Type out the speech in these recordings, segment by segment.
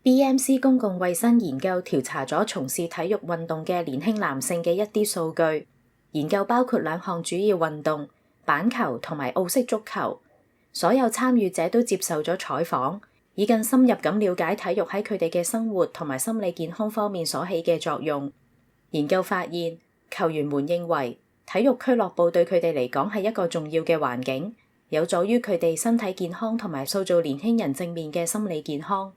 BMC 公共衛生研究調查咗從事體育運動嘅年輕男性嘅一啲數據。研究包括2項主要運動，板球同埋澳式足球。所有參與者都接受咗採訪，以更深入咁了解體育喺佢哋嘅生活同埋心理健康方面所起嘅作用。研究發現，球員們認為體育俱樂部對佢哋嚟講係一個重要嘅環境，有助於佢哋身體健康同埋塑造年輕人正面嘅心理健康。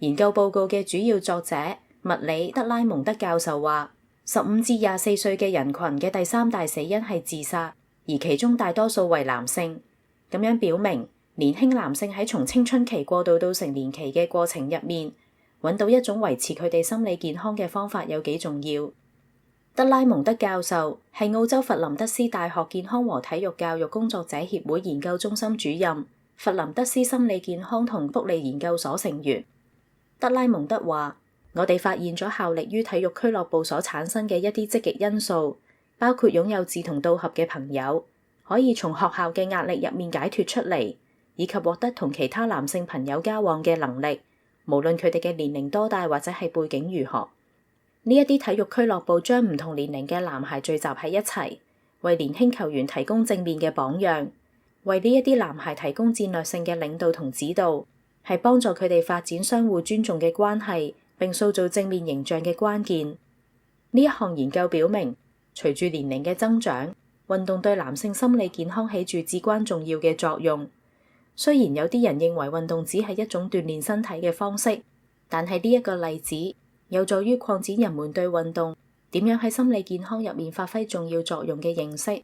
研究報告嘅主要作者麥里德拉蒙德教授話，15至24歲嘅人群嘅第3大死因係自殺，而其中大多數為男性。咁樣表明，年輕男性喺從青春期過渡到成年期嘅過程入面，揾到一種維持佢哋心理健康嘅方法有幾重要。德拉蒙德教授係澳洲佛林德斯大學健康和體育教育工作者協會研究中心主任，佛林德斯心理健康同福利研究所成員。德拉蒙德話：我哋發現咗效力於體育俱樂部所產生嘅一啲積極因素，包括擁有志同道合嘅朋友，可以從學校嘅壓力入面解脫出嚟，以及獲得同其他男性朋友交往嘅能力，無論佢哋嘅年齡多大或者係背景如何。呢一啲體育俱樂部將唔同年齡嘅男孩聚集喺一齊，為年輕球員提供正面嘅榜樣，為呢一啲男孩提供戰略性嘅領導同指導，係幫助佢哋發展相互尊重嘅關係，並塑造正面形象嘅關鍵。呢一項研究表明，隨住年齡嘅增長，運動對男性心理健康起住至關重要嘅作用。雖然有啲人認為運動只係一種鍛鍊身體嘅方式，但係呢一個例子有助於擴展人們對運動點樣喺心理健康入面發揮重要作用嘅認識。